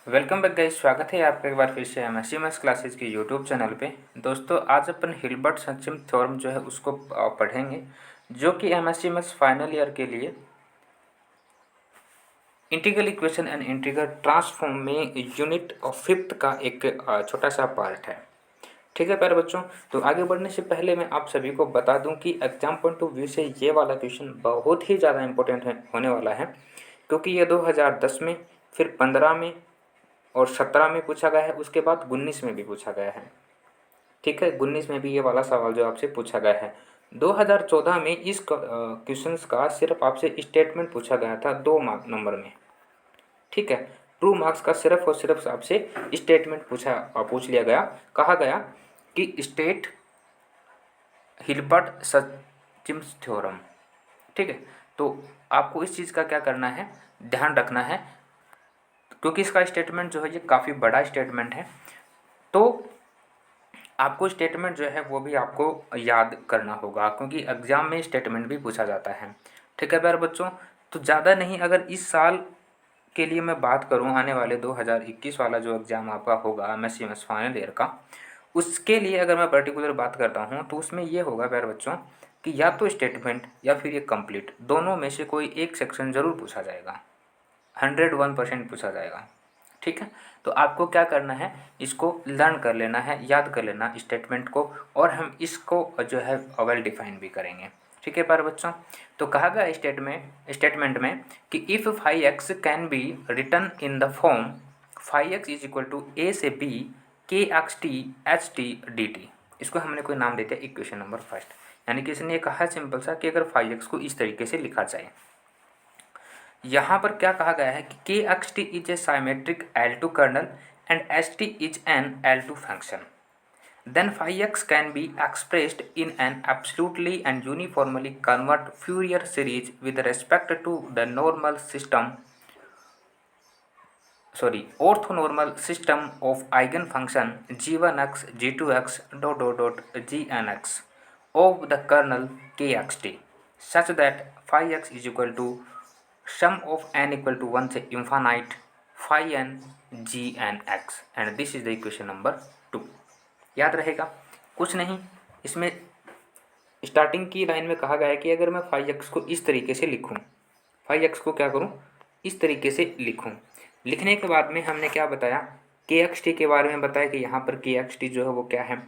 Welcome back guys, स्वागत है आपका एक बार फिर से एमएससी मैथ्स क्लासेस की यूट्यूब चैनल पे। दोस्तों, आज अपन हिल्बर्ट सचिम थ्योरम जो है उसको पढ़ेंगे, जो कि एमएससी मैथ्स फाइनल ईयर के लिए integral equation and integral transform में यूनिट ऑफ फिफ्थ का एक छोटा सा पार्ट है। ठीक है प्यारे बच्चों, तो आगे बढ़ने से पहले मैं आप सभी को बता दूं कि एग्जाम पॉइंट ऑफ व्यू से ये वाला क्वेश्चन बहुत ही ज़्यादा इंपॉर्टेंट होने वाला है, क्योंकि ये 2010 में, फिर 15 में और 17 में पूछा गया है। उसके बाद 19 में भी पूछा गया है। ठीक है, 19 में भी ये वाला सवाल जो आपसे पूछा गया है। 2014 में इस क्वेश्चंस का सिर्फ आपसे स्टेटमेंट पूछा गया था 2 मार्क नंबर में। ठीक है, 2 मार्क्स का सिर्फ और सिर्फ आपसे स्टेटमेंट पूछ लिया गया। कहा गया कि स्टेट हिल्बर्ट सचिम्स थ्योरम। ठीक है, तो आपको इस चीज़ का क्या करना है, ध्यान रखना है, क्योंकि इसका स्टेटमेंट जो है ये काफ़ी बड़ा स्टेटमेंट है। तो आपको स्टेटमेंट जो है वो भी आपको याद करना होगा, क्योंकि एग्ज़ाम में स्टेटमेंट भी पूछा जाता है। ठीक है प्यारे बच्चों, तो ज़्यादा नहीं, अगर इस साल के लिए मैं बात करूं, आने वाले 2021 वाला जो एग्ज़ाम आपका होगा एमएससी मैथ्स फाइनल ईयर का, उसके लिए अगर मैं पर्टिकुलर बात करता हूं तो उसमें ये होगा प्यारे बच्चों कि या तो स्टेटमेंट या फिर ये कंप्लीट, दोनों में से कोई एक सेक्शन ज़रूर पूछा जाएगा। 101% पूछा जाएगा। ठीक है, तो आपको क्या करना है, इसको लर्न कर लेना है, याद कर लेना स्टेटमेंट को, और हम इसको जो है वेल डिफाइन भी करेंगे। ठीक है प्यारे बच्चों, तो कहा गया स्टेटमेंट में कि if 5x can be written in the form 5x is equal to a से B K x t h t d t, इसको हमने कोई नाम देते हैं इक्वेशन नंबर फर्स्ट। यानी कि इसने ये कहा सिंपल सा कि अगर 5x को इस तरीके से लिखा जाए, यहाँ पर क्या कहा गया है कि K x t is a symmetric L2 kernel and H t is an L2 function, then phi x can be expressed in an absolutely and uniformly convert Fourier series with respect to the orthonormal system of eigenfunction g1x g2x gnx of the kernel kxt such that phi x is equal to sum of n equal to 1 से infinite phi n g n x, and this is the equation number 2। याद रहेगा कुछ नहीं, इसमें starting की line में कहा गया है कि अगर मैं फाइव एक्स को इस तरीके से लिखूं, फाइव एक्स को क्या करूं, इस तरीके से लिखूं। लिखने के बाद में हमने क्या बताया, के एक्स टी के बारे में बताया कि यहाँ पर के एक्स टी जो है वो क्या है,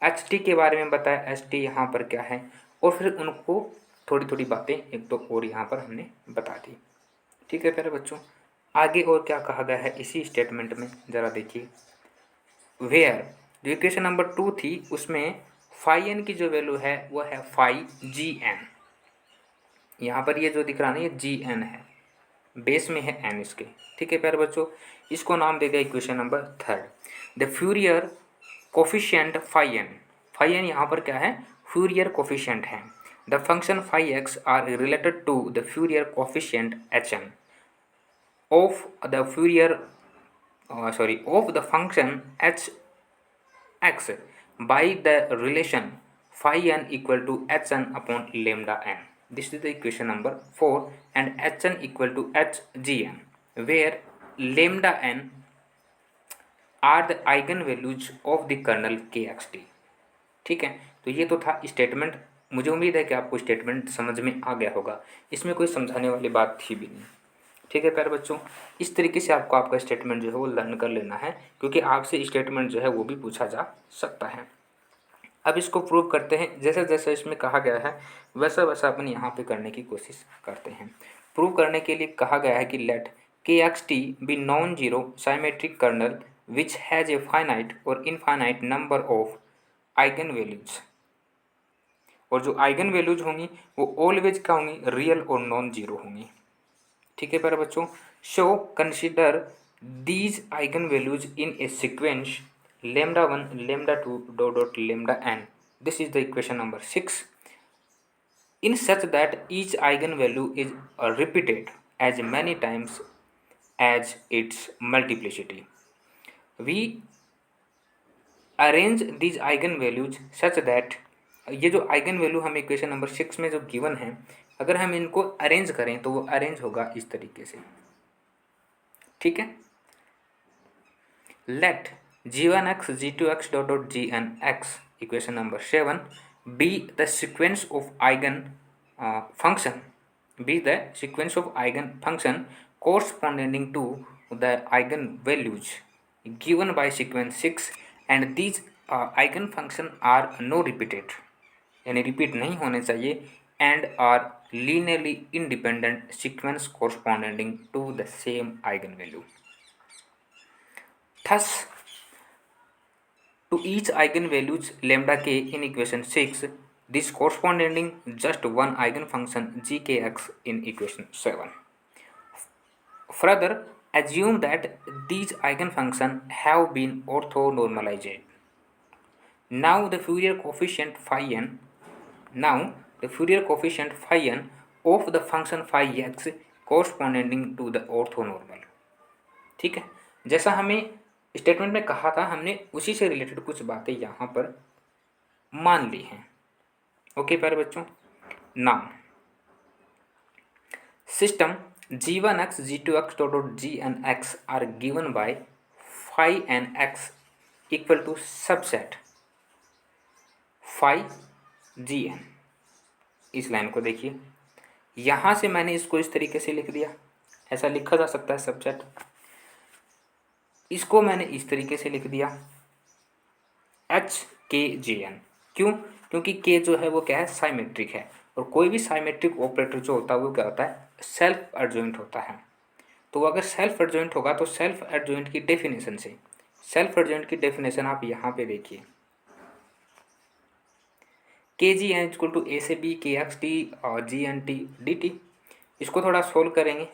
एच टी के बारे में बताया एच टी यहाँ पर क्या है, और फिर उनको थोड़ी थोड़ी बातें एक तो और यहाँ पर हमने बता दी। ठीक है प्यारे बच्चों, आगे और क्या कहा गया है इसी स्टेटमेंट में, ज़रा देखिए। वेयर जो इक्वेशन नंबर 2 थी उसमें फाई एन की जो वैल्यू है वो है फाई जी एन। यहाँ पर ये जो दिख रहा है ना, ये जी एन है, बेस में है एन इसके। ठीक है प्यारे बच्चों, इसको नाम दे दिया equation number 3। The Fourier coefficient phi n यहाँ पर क्या है, फ्यूरियर कोफिशिएंट है। The function phi x are related to the Fourier coefficient H n of the Fourier of the function h x by the relation phi n equal to h n upon lambda n. This is the equation number 4, and h n equal to h g n, where lambda n are the eigenvalues of the kernel k x t। ठीक है, तो ये तो था statement. मुझे उम्मीद है कि आपको स्टेटमेंट समझ में आ गया होगा, इसमें कोई समझाने वाली बात थी भी नहीं। ठीक है प्यारे बच्चों, इस तरीके से आपको आपका स्टेटमेंट जो है वो लर्न कर लेना है, क्योंकि आपसे स्टेटमेंट जो है वो भी पूछा जा सकता है। अब इसको प्रूव करते हैं, जैसे जैसे इसमें कहा गया है वैसा वैसा अपन यहाँ पे करने की कोशिश करते हैं। प्रूव करने के लिए कहा गया है कि let K x t be non zero symmetric kernel which has a finite और infinite number of eigen values, और जो आइगन वैल्यूज होंगी वो ऑलवेज क्या होंगी, रियल और नॉन जीरो होंगी। ठीक है प्यारे बच्चों, show consider these eigen values in A sequence lambda 1 lambda 2 dot lambda n। This is the equation number 6, in such that each eigenvalue is repeated as many times as its multiplicity। We arrange these eigenvalues such that, ये जो eigen value हम equation number 6 में जो given है, अगर हम इनको arrange करें तो वो अरेंज होगा इस तरीके से। ठीक है, Let g1x g2x dot dot gnx, equation number 7, be the sequence of function be the sequence of eigen function corresponding to the eigenvalues given by sequence 6, and these eigen function are no repeated, यानी repeat नहीं होने चाहिए, and are linearly independent sequence corresponding to the same eigenvalue. Thus, to each eigenvalues lambda k in equation 6, this corresponding just one eigenfunction gkx in equation 7. Further, assume that these eigenfunctions have been orthonormalized. Now the Fourier coefficient phi n of the function phi x corresponding to the orthonormal. ठीक है, जैसा हमें statement में कहा था, हमने उसी से रिलेटेड कुछ बातें यहाँ पर मान ली हैं. ओके प्यारे बच्चों, now system g1x g2x dot dot gnx are given by phi nx equal to subset phi gn. इस लाइन को देखिए, यहाँ से मैंने इसको इस तरीके से लिख दिया, ऐसा लिखा जा सकता है सबसेट. इसको मैंने इस तरीके से लिख दिया एच के जे एन. क्यों? क्योंकि के जो है वो क्या है, साइमेट्रिक है, और कोई भी साइमेट्रिक ऑपरेटर जो होता है वो क्या होता है, सेल्फ एडजॉइंट होता है. तो अगर सेल्फ एडजॉइंट होगा तो सेल्फ एडजॉइंट की डेफिनेशन आप यहाँ पे देखिए, के G N equal to a से बी के एक्स टी और G N T d t. इसको थोड़ा सोल्व करेंगे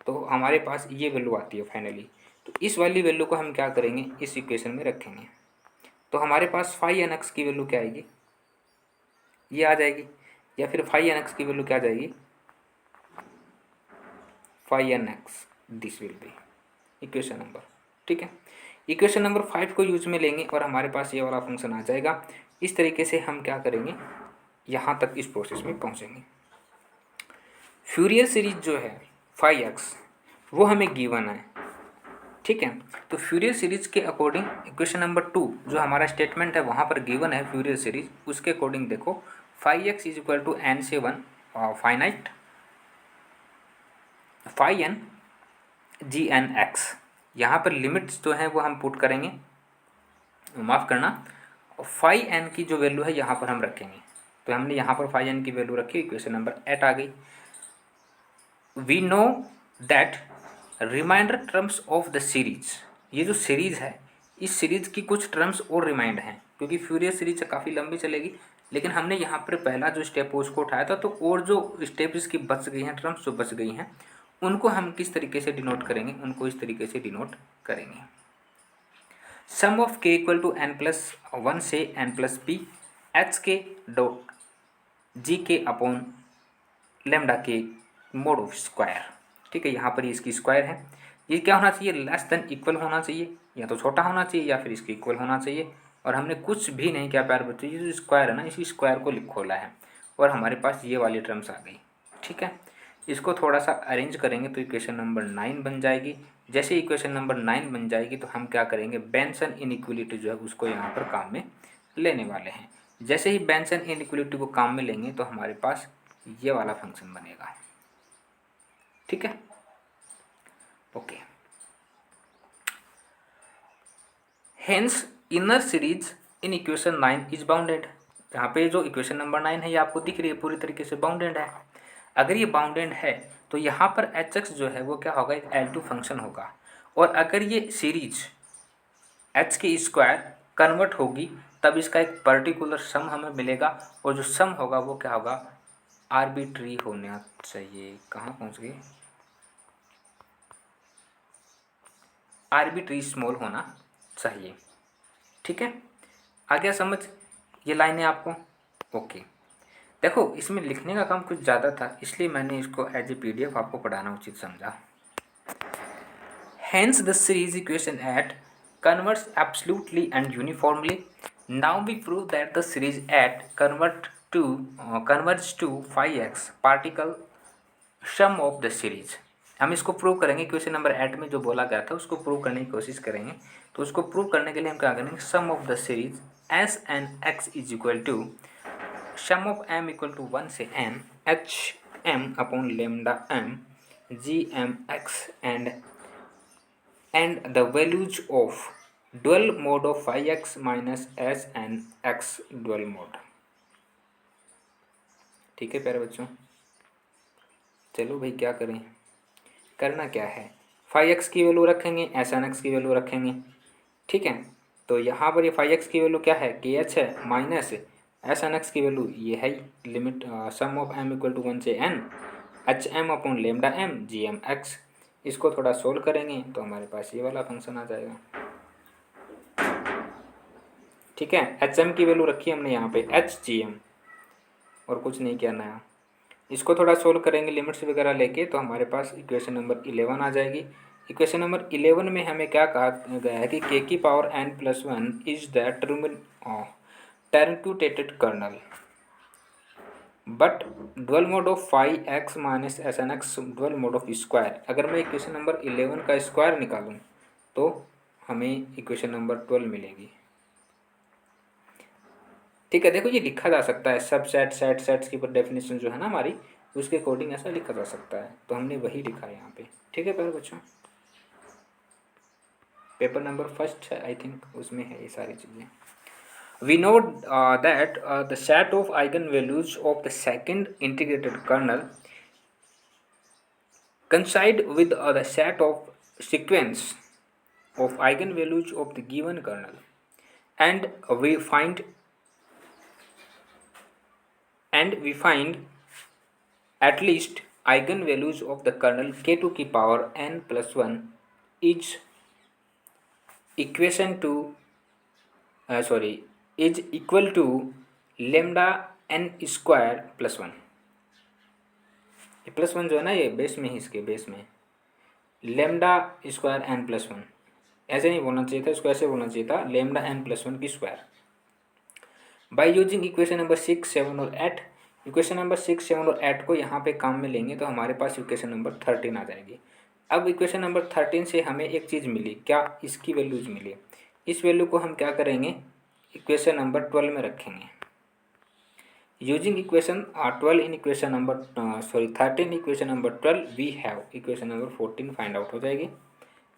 तो हमारे पास ये वैल्यू आती है फाइनली. तो इस वाली वैल्यू को हम क्या करेंगे, इस इक्वेशन में रखेंगे. तो हमारे पास फाई एन एक्स की वैल्यू क्या आएगी, ये आ जाएगी, या फिर फाई एन एक्स की वैल्यू क्या आ जाएगी, phi n x. This will be equation number. ठीक है, इक्वेशन नंबर 5 को यूज में लेंगे और हमारे पास ये वाला फंक्शन आ जाएगा. इस तरीके से हम क्या करेंगे, यहाँ तक इस प्रोसेस में पहुँचेंगे. फ्यूरियर सीरीज जो है फाई एक्स वो हमें गिवन है. ठीक है, तो फ्यूरियर सीरीज के अकॉर्डिंग इक्वेशन नंबर 2 जो हमारा स्टेटमेंट है वहाँ पर गिवन है फ्यूरियर सीरीज, उसके अकॉर्डिंग देखो phi x is equal to n से 1 finite phi n G n x. यहाँ पर लिमिट्स जो हैं वो हम पुट करेंगे, माफ़ करना, फाई एन की जो वैल्यू है यहाँ पर हम रखेंगे. तो हमने यहाँ पर फाई एन की वैल्यू रखी, इक्वेशन नंबर 8 आ गई. We know that remainder terms of the series, ये जो सीरीज है इस सीरीज की कुछ टर्म्स और रिमाइंड हैं, क्योंकि फ्यूरियर सीरीज काफ़ी लंबी चलेगी, लेकिन हमने यहाँ पर पहला जो स्टेप है उसको उठाया था. तो और जो स्टेप इसकी बच गई हैं, टर्म्स जो बच गई हैं, उनको हम किस तरीके से डिनोट करेंगे, उनको इस तरीके से डिनोट करेंगे. सम ऑफ के इक्वल टू एन प्लस 1 से एन प्लस पी एच के डॉट जी के अपॉन लेमडा के मोड ऑफ स्क्वायर. ठीक है, यहाँ पर इसकी स्क्वायर है. ये क्या होना चाहिए, लेस देन इक्वल होना चाहिए, या तो छोटा होना चाहिए या फिर इसके इक्वल होना चाहिए. और हमने कुछ भी नहीं किया प्यारे बच्चों, ये जो स्क्वायर है ना, इसी स्क्वायर को खोला है और हमारे पास ये वाली टर्म्स आ गई. ठीक है, इसको थोड़ा सा अरेंज करेंगे तो इक्वेशन नंबर 9 बन जाएगी. जैसे इक्वेशन नंबर 9 बन जाएगी तो हम क्या करेंगे, बेंसन इनइक्वलिटी जो है उसको यहाँ पर काम में लेने वाले हैं. जैसे ही बेंसन इनइक्वलिटी को काम में लेंगे तो हमारे पास ये वाला फंक्शन बनेगा. ठीक है, okay. Hence inner series in equation 9 is bounded. यहाँ पे जो इक्वेशन नंबर 9 है ये आपको दिख रही है, पूरी तरीके से बाउंडेड है. अगर ये बाउंडेड है तो यहाँ पर एच एक्स जो है वो क्या होगा, एक L2 फंक्शन होगा. और अगर ये सीरीज एच की स्क्वायर कन्वर्ट होगी तब इसका एक पर्टिकुलर सम हमें मिलेगा, और जो सम होगा वो क्या होगा, आर्बिट्री होना चाहिए. कहाँ पहुँच गए, आर्बिट्री स्मॉल होना चाहिए. ठीक है, आ गया समझ ये लाइनें आपको. ओके, देखो इसमें लिखने का काम कुछ ज़्यादा था, इसलिए मैंने इसको एज ए PDF आपको पढ़ाना उचित समझा. Hence the series equation at converts absolutely and uniformly. Now we prove that the series at converges to phi x particle sum of the series. हम इसको प्रूव करेंगे, क्वेश्चन नंबर 8 में जो बोला गया था उसको प्रूव करने की कोशिश करेंगे। तो उसको प्रूव करने के लिए हम क्या करेंगे, sum of the series S n x is equal to sum of M equal to 1 से n H M upon lambda M G M x and the values of dual mode of phi x minus s and x dual mode। ठीक है प्यारे बच्चों, चलो भाई क्या करें, करना क्या है, फाई एक्स की वैल्यू रखेंगे, एस एन एक्स की वैल्यू रखेंगे। ठीक है, तो यहाँ पर ये फाई एक्स की वैल्यू क्या है, के एच है, माइनस एस एन एक्स की वैल्यू ये है limit sum of M equal to 1 से n H M upon lambda M G M x. इसको थोड़ा सोल्व करेंगे तो हमारे पास ये वाला फंक्शन आ जाएगा। ठीक है, एच एम की वैल्यू रखी हमने यहाँ पे एच जी एम, और कुछ नहीं किया नया। इसको थोड़ा सोल्व करेंगे लिमिट्स वगैरह लेके, तो हमारे पास इक्वेशन नंबर 11 आ जाएगी। इक्वेशन नंबर 11 में हमें क्या कहा गया है कि के की power n plus 1 is the truncated kernel but dual mode of phi x minus S n x dual mode of square. अगर मैं इक्वेशन नंबर 11 का स्क्वायर निकालूँ तो हमें इक्वेशन नंबर 12 मिलेगी। ठीक है, देखो ये लिखा जा सकता है, सब सेट सेट सेट्स की डेफिनेशन जो है ना हमारी, उसके अकॉर्डिंग ऐसा लिखा जा सकता है, तो हमने वही लिखा है यहाँ पे। ठीक है प्यारे बच्चों, पेपर नंबर फर्स्ट है आई थिंक, उसमें है ये सारी चीज़ें। We know that the set of eigenvalues of the second integrated kernel coincide with the set of sequence of eigenvalues of the given kernel, and we find at least eigenvalues of the kernel k2 की power n plus 1 is equation to is equal to lambda n square plus 1। ये plus 1 जो है ना, ये base में ही, इसके base में lambda square N plus 1, ऐसे नहीं बोलना चाहिए था, इसको ऐसे बोलना चाहिए था लेमडा एन प्लस 1 की square. By using equation number 6, 7 और 8। इक्वेशन नंबर 6, 7 और 8 को यहाँ पे काम में लेंगे तो हमारे पास इक्वेशन नंबर 13 आ जाएगी। अब इक्वेशन नंबर 13 से हमें एक चीज़ मिली, क्या, इसकी वैल्यूज मिली। इस वैल्यू को हम क्या करेंगे, इक्वेशन नंबर 12 में रखेंगे। Using equation 12 in equation number 13 equation number 12 we have equation number 14 find out हो जाएगी।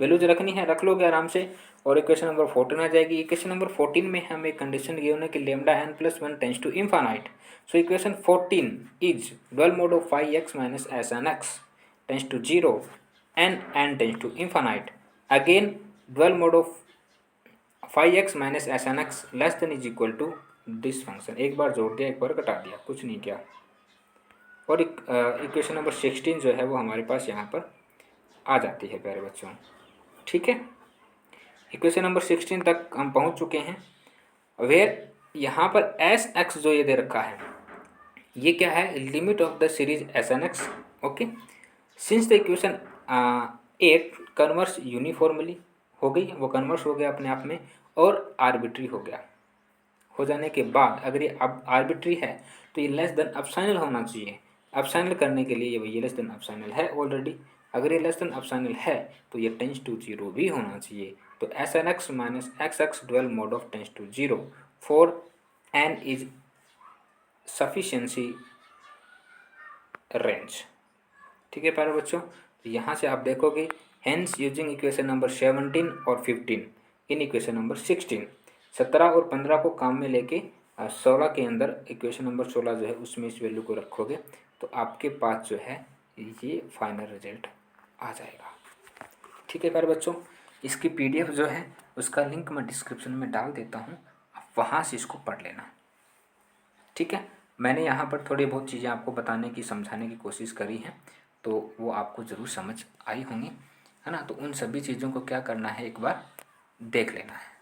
वैल्यूज रखनी है, रख लोगे आराम से, और इक्वेशन नंबर 14 आ जाएगी। इक्वेशन नंबर 14 में हमें कंडीशन गिवन है कि lambda n plus 1 tends to infinite. So equation 14 is dual mode of phi x minus S n x tends to 0 n tends to infinite. Again dual mode of phi x minus S n x less than is equal to this function. एक बार जोड़ दिया, एक बार घटा दिया, कुछ नहीं किया। और इक्वेशन नंबर 16 जो है वो हमारे पास यहाँ पर आ जाती है प्यारे बच्चों। ठीक है, इक्वेशन नंबर 16 तक हम पहुँच चुके हैं। वेयर यहाँ पर एस एक्स जो ये दे रखा है, ये क्या है, limit of the series S n x. Okay, since the equation 8 converse uniformly हो गई, वो कन्वर्स हो गया अपने आप में, और आर्बिट्री हो गया। हो जाने के बाद अगर ये अब आर्बिट्री है तो ये लेस देन अपसाइनल होना चाहिए। अपसाइनल करने के लिए ये लेस देन अपसाइनल है ऑलरेडी। अगर ये लेस देन अपसाइनल है तो ये टेंस टू 0 भी होना चाहिए। तो S n x minus x x dual mode of tends to 0 for n is sufficiency range. ठीक है प्यारे बच्चों, तो यहाँ से आप देखोगे हेंस यूजिंग इक्वेशन नंबर 17 और 15 इन इक्वेशन नंबर 16, 17 और 15 को काम में लेके 16 के अंदर इक्वेशन नंबर 16 जो है उसमें इस वैल्यू को रखोगे तो आपके पास जो है ये फाइनल रिजल्ट आ जाएगा। ठीक है प्यारे बच्चों, इसकी PDF जो है उसका लिंक मैं डिस्क्रिप्शन में डाल देता हूँ, आप वहाँ से इसको पढ़ लेना। ठीक है, मैंने यहाँ पर थोड़ी बहुत चीज़ें आपको बताने की, समझाने की कोशिश करी है, तो वो आपको ज़रूर समझ आई होंगी, है ना। तो उन सभी चीज़ों को क्या करना है, एक बार देख लेना है।